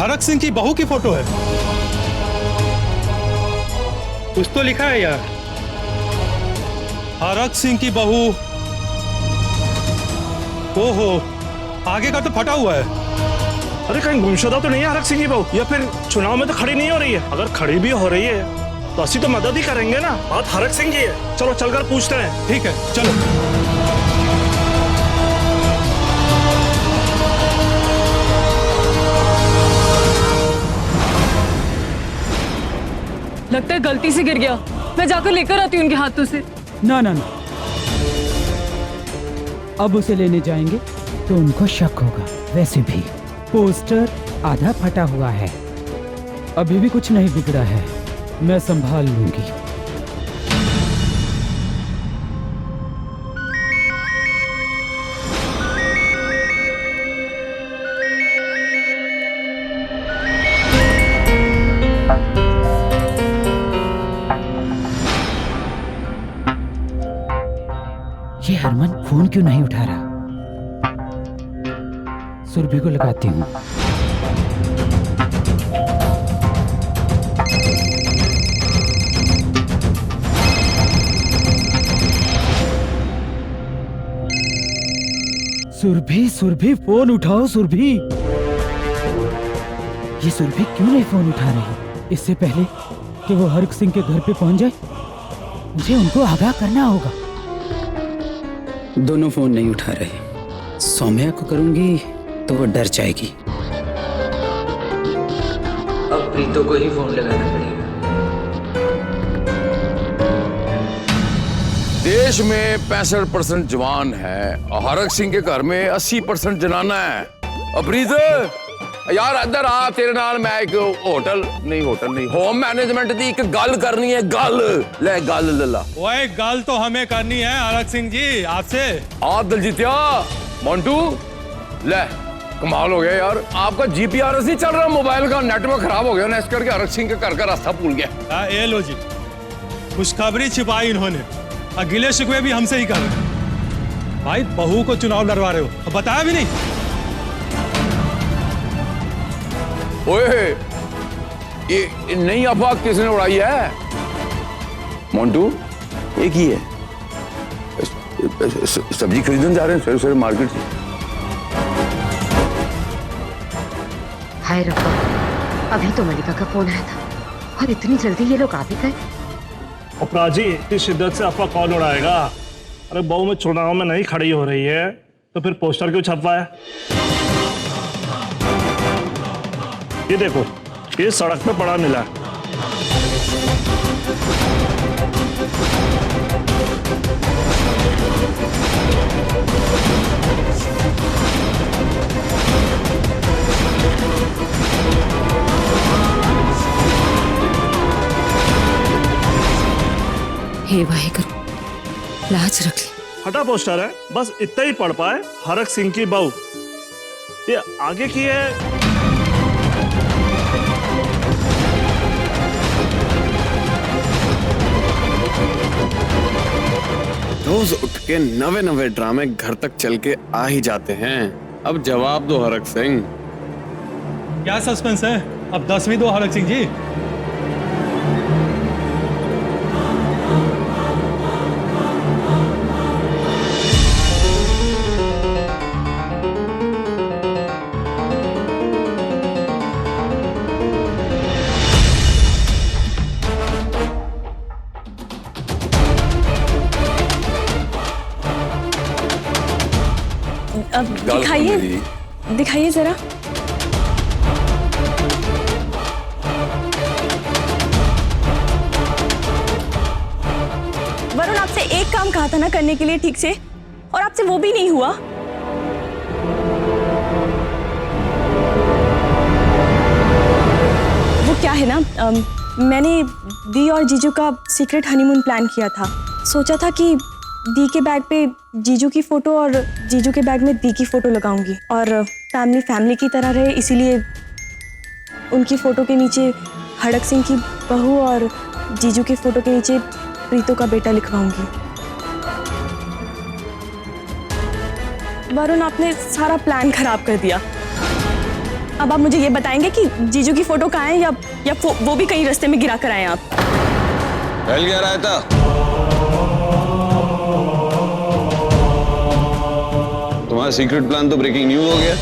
हरक सिंह की बहू की फोटो है। कुछ तो लिखा है यार, हरक सिंह की बहू। ओहो, आगे का तो फटा हुआ है। अरे कहीं गुमशुदा तो नहीं है हरक सिंह की बहू? या फिर चुनाव में तो खड़ी नहीं हो रही है? अगर खड़ी भी हो रही है तो असली तो मदद ही करेंगे ना। बात हरक सिंह की है, चलो चलकर पूछते हैं। ठीक है, चलो। लगता है गलती से गिर गया, मैं जाकर लेकर आती हूँ उनके हाथों से। ना ना ना, अब उसे लेने जाएंगे तो उनको शक होगा। वैसे भी पोस्टर आधा फटा हुआ है, अभी भी कुछ नहीं बिगड़ा है, मैं संभाल लूंगी। ये हरमन फोन क्यों नहीं उठा रहा? सुरभि को लगाती हूँ। सुरभि, सुरभि, फोन उठाओ सुरभि। ये सुरभि क्यों नहीं फोन उठा रही? इससे पहले कि वो हरक सिंह के घर पे पहुंच जाए, मुझे उनको आगाह करना होगा। दोनों फोन नहीं उठा रहे। सौम्या को करूंगी तो वो डर जाएगी। अब प्रीतो को ही फोन लगाना पड़ेगा। देश में 65% जवान है और हरक सिंह के घर में 80% जनाना है। प्रीतो यार इधर आ, तेरे नाल मैं एक होटल नहीं होम मैनेजमेंट की एक गल करनी है। गल ले, गल लला। ओए, गल तो हमें करनी है हरक सिंह जी आपसे। आ दलजीतिया, मोंटू, ले कमाल हो गया यार, आपका जीपीआरएस नहीं चल रहा, मोबाइल का नेटवर्क खराब हो गया ना, इस करके हरक सिंह के घर का रास्ता भूल गया। ये लो जी, खुशखबरी छिपाई इन्होंने, अगले शिकवे भी हमसे ही कर रहे हैं। भाई बहू को चुनाव लड़वा रहे हो, बताया भी नहीं। ओए, ये नई अफवाह किसने उड़ाई है? मोंटू, एक ही है, सब्जी खरीदने जा रहे हैं सवेरे मार्केट से। हाय रब्बा, अभी तो मलिका का फोन आया था और इतनी जल्दी ये लोग आ भी गए। अपराधी इतनी शिद्दत से अफवाह कौन उड़ाएगा? अरे बहू में चुनाव में नहीं खड़ी हो रही है तो फिर पोस्टर क्यों छपवाया? ये देखो, ये सड़क पे पड़ा मिला है। हे वाहेगुरु, लाज रख ली। फटा पोस्टर है, बस इतना ही पढ़ पाए, हरक सिंह की बहू। ये आगे की है। रोज उठ के नवे ड्रामे घर तक चल के आ ही जाते हैं। अब जवाब दो हरक सिंह। क्या सस्पेंस है? अब 10वीं दो हरक सिंह जी। अब दिखाइए, दिखाइए जरा। वरुण, आपसे एक काम कहा था ना करने के लिए ठीक से, और आपसे वो भी नहीं हुआ। वो क्या है ना, मैंने दी और जीजू का सीक्रेट हनीमून प्लान किया था। सोचा था कि दी के बैग पे जीजू की फोटो और जीजू के बैग में दी की फोटो लगाऊंगी, और फैमिली की तरह रहे, इसीलिए उनकी फोटो के नीचे हड़क सिंह की बहू और जीजू की फोटो के नीचे प्रीतो का बेटा लिखवाऊंगी। वरुण, आपने सारा प्लान खराब कर दिया। अब आप मुझे ये बताएंगे कि जीजू की फोटो कहाँ है या वो भी कहीं रास्ते में गिरा कर आए आप? फैल क्या रहा था? तुम्हारा सीक्रेट प्लान तो ब्रेकिंग न्यूज हो गया।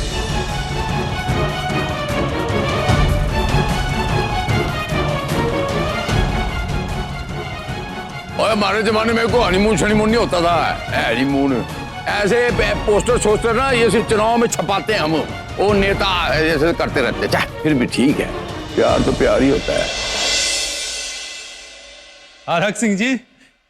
और हमारे जमाने में को हनीमून शनीमून नहीं होता था। हनीमून ऐसे पोस्टर सोस्टर ना ये सिर्फ चुनाव में छपाते हैं हम, वो नेता ऐसे करते रहते हैं। फिर भी ठीक है, प्यार तो प्यार ही होता है। हरक सिंह जी,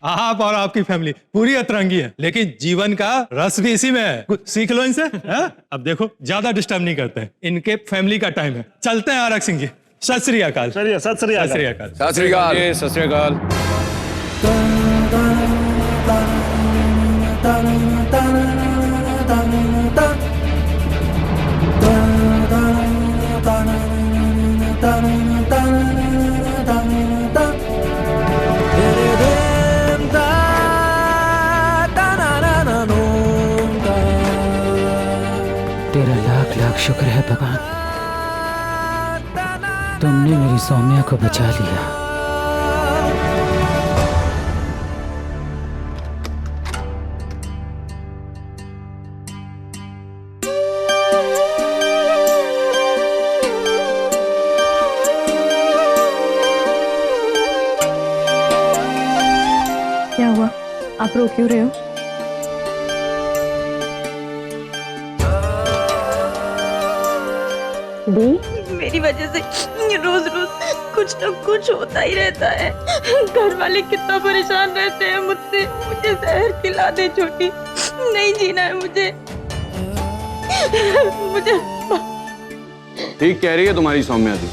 आप और आपकी फैमिली पूरी अतरंगी है, लेकिन जीवन का रस भी इसी में है। कुछ सीख लो इनसे। अब देखो ज्यादा डिस्टर्ब नहीं करते हैं, इनके फैमिली का टाइम है। चलते हैं हरक सिंह जी। सत श्री अकाल। सत श्री अकाल। सत श्री अकाल। सत श्री अकाल। तेरा लाख लाख शुक्र है भगवान, तुमने मेरी सौम्या को बचा लिया। क्या हुआ, आप रो क्यों रहे हो? मेरी वजह से रोज रोज कुछ न कुछ होता ही रहता है। घर वाले कितना परेशान रहते हैं मुझसे। मुझे जहर खिला दे छोटी, नहीं जीना है मुझे। ठीक कह रही है तुम्हारी सौम्या जी।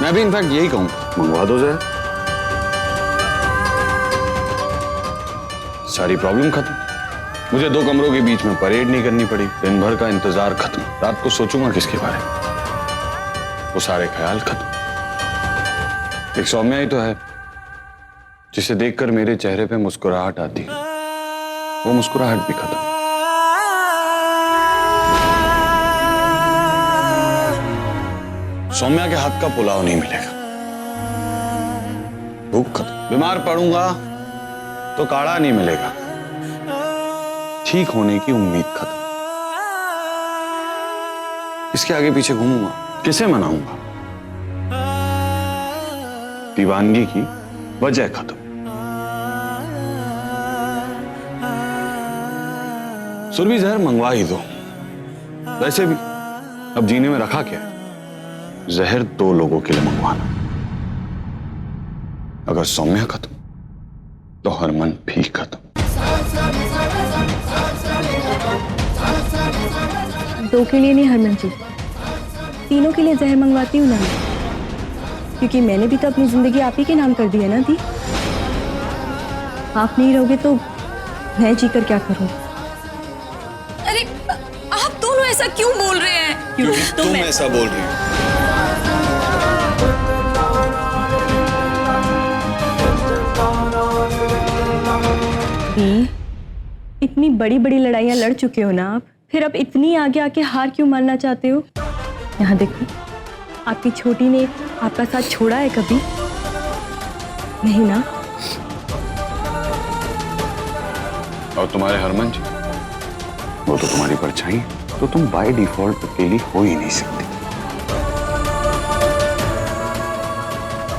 मैं भी इनफैक्ट यही कहूंगा, मंगवा दो जरा। सारी प्रॉब्लम खत्म। मुझे 2 कमरों के बीच में परेड नहीं करनी पड़ी। दिन भर का इंतजार खत्म। रात को सोचूंगा किसके बारे में, वो सारे ख्याल खत्म। एक सौम्या ही तो है जिसे देखकर मेरे चेहरे पे मुस्कुराहट आती है, वो मुस्कुराहट भी खत्म। सौम्या के हाथ का पुलाव नहीं मिलेगा, भूख खत्म। बीमार पड़ूंगा तो काढ़ा नहीं मिलेगा, ठीक होने की उम्मीद खत्म। इसके आगे पीछे घूमूंगा, किसे मनाऊंगा? दीवानगी की वजह खत्म। सुरभि जहर मंगवा ही दो। वैसे भी अब जीने में रखा क्या है? जहर 2 लोगों के लिए मंगवाना। अगर सौम्या खत्म तो हरमन भी खत्म। 2 के लिए नहीं हरमन जी, 3 के लिए जहर मंगवाती हूँ ना, क्योंकि मैंने भी तो अपनी जिंदगी आप ही के नाम कर दी है ना दी। आप नहीं रहोगे तो मैं जीकर क्या करूँ? अरे आप दोनों ऐसा क्यों बोल रहे हैं? क्योंकि तुम ऐसा बोल रही हो। इतनी बड़ी बड़ी लड़ाइयां लड़ चुके हो ना आप, फिर अब इतनी आगे आके हार क्यों मानना चाहते हो? यहाँ देखो, आपकी छोटी ने आपका साथ छोड़ा है कभी? नहीं ना। और तुम्हारे हरमन जी, वो तो तुम्हारी परछाई, तो तुम बाय डिफॉल्ट अकेली हो ही नहीं सकती।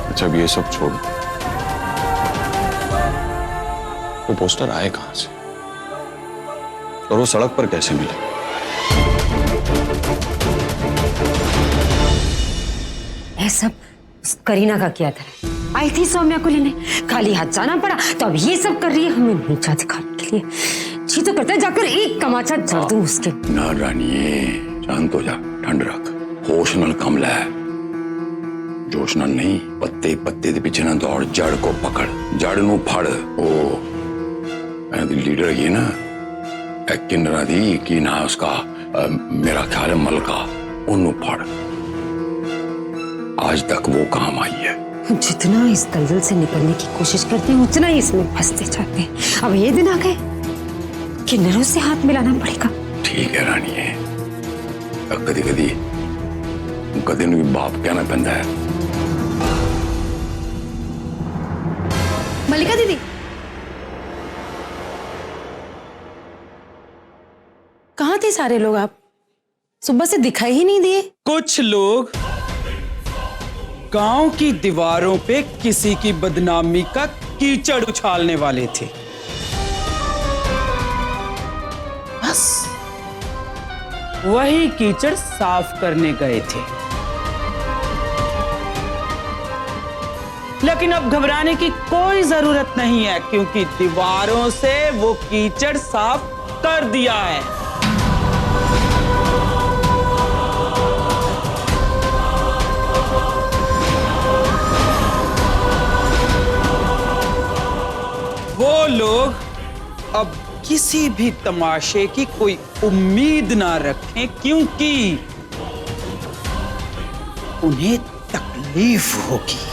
अच्छा अब ये सब छोड़, वो पोस्टर आए कहां से और वो सड़क पर कैसे मिले? ये सब करीना का किया था। आई थी सौम्या को लेने, खाली हाथ जाना पड़ा, तो अब ये सब कर रही है हमें नीचा दिखाने के लिए। जी तो करता है जाकर एक कमाचा जड़ दूं उसके। ना रानिए, शांत हो जा, ठंड रख, होश नाल कम लै, जोश नाल नहीं। पत्ते पत्ते दे पीछे ना दौड़, जड़ को पकड़, जड़ नू फड़। ओ लीडर है ना, किन्नरा दी की ना उसका मेरा ख्याल है मलका उन्नू पड़ आज तक वो काम आई है। जितना इस दलदल से निकलने की कोशिश करते हैं उतना ही इसमें फंसते जाते हैं। अब ये दिन आ गए, किन्नरों से हाथ मिलाना पड़ेगा। ठीक है रानी है, कदी कदी कदी भी बाप कहना पैंदा है। मल्लिका दीदी, कहाँ थे सारे लोग? आप सुबह से दिखाई ही नहीं दिए। कुछ लोग गांव की दीवारों पे किसी की बदनामी का कीचड़ उछालने वाले थे, बस वही कीचड़ साफ करने गए थे। लेकिन अब घबराने की कोई जरूरत नहीं है, क्योंकि दीवारों से वो कीचड़ साफ कर दिया है। वो लोग अब किसी भी तमाशे की कोई उम्मीद ना रखें, क्योंकि उन्हें तकलीफ होगी।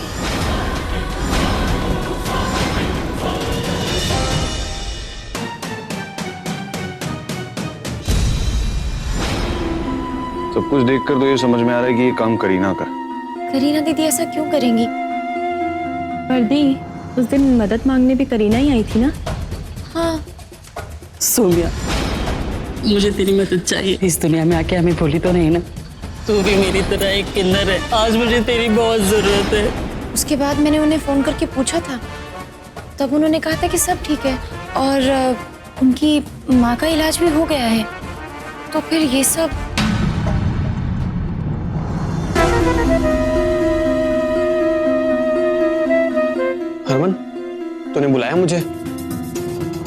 सब कुछ देखकर तो ये समझ में आ रहा है कि ये काम करीना का। करीना दीदी ऐसा क्यों करेंगी? पर दी, उस दिन मदद मांगने भी करीना ही आई थी ना? हाँ। सोम्या, मुझे तेरी मदद चाहिए। इस दुनिया में आके हमें भूली तो नहीं ना? तू भी मेरी तरह एक किन्नर है, आज मुझे तेरी बहुत जरूरत है। उसके बाद मैंने उन्हें फोन करके पूछा था, तब उन्होंने कहा था कि सब ठीक है और उनकी माँ का इलाज भी हो गया है। तो फिर ये सब हरमन, तूने बुलाया मुझे?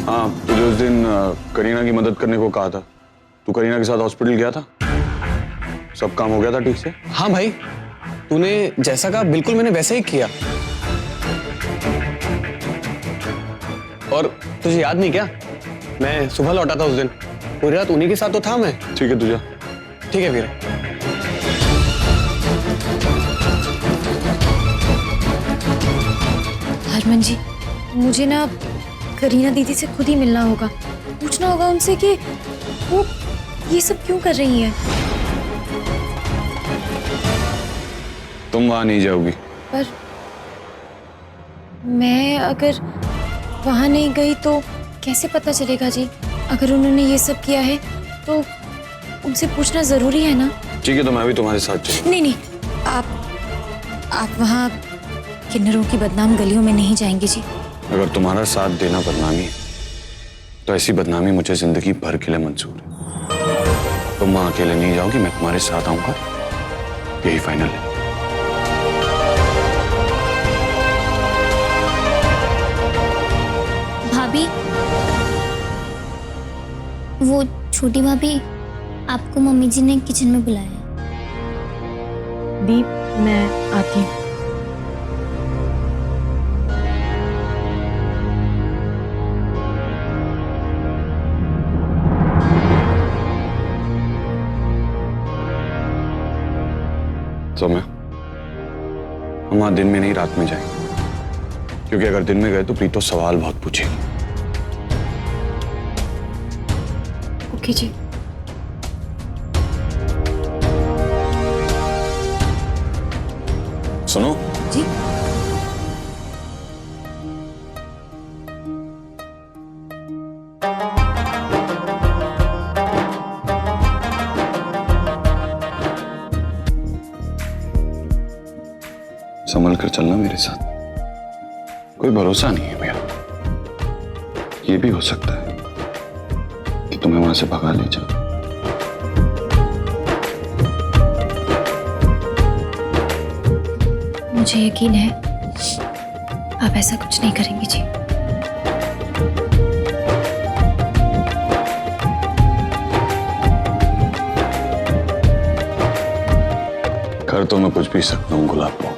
हाँ, तुझे उस दिन करीना की मदद करने को कहा था। तू करीना के साथ हॉस्पिटल गया था? सब काम हो गया था ठीक से? हाँ भाई, तूने जैसा कहा बिल्कुल मैंने वैसे ही किया। और तुझे याद नहीं क्या, मैं सुबह लौटा था उस दिन, पूरी रात उन्हीं के साथ तो था मैं। ठीक है तुझे। ठीक है वीर। हरमन जी, मुझे ना करीना दीदी से खुद ही मिलना होगा, पूछना होगा उनसे कि वो ये सब क्यों कर रही है। तुम वहां नहीं जाओगी? पर मैं अगर वहां नहीं गई तो कैसे पता चलेगा जी? अगर उन्होंने ये सब किया है तो उनसे पूछना जरूरी है ना? ठीक है, तो मैं भी तुम्हारे साथ चलूं। नहीं नहीं, आप वहाँ किन्नरों की बदनाम गलियों में नहीं जाएंगे जी। अगर तुम्हारा साथ देना बदनामी है, तो ऐसी बदनामी मुझे जिंदगी भर के लिए मंजूर है। तुम वहां अकेले नहीं जाओगी, मैं तुम्हारे साथ आऊंगा, यही फाइनल है। भाभी, वो छोटी भाभी, आपको मम्मी जी ने किचन में बुलाया है। दीप, मैं आती हूँ। सौम्या, हम वहां दिन में नहीं रात में जाएंगे, क्योंकि अगर दिन में गए तो प्रीतो सवाल बहुत पूछेगी। ओके जी। सुनो जी। संभल कर चलना मेरे साथ, कोई भरोसा नहीं है मेरा। ये भी हो सकता है कि तुम्हें वहां से भगा ले जाओ। मुझे यकीन है आप ऐसा कुछ नहीं करेंगे जी। कर तो मैं कुछ भी सकता हूं गुलाब को,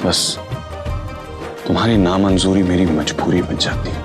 बस तुम्हारी नामंजूरी मेरी मजबूरी बन जाती है।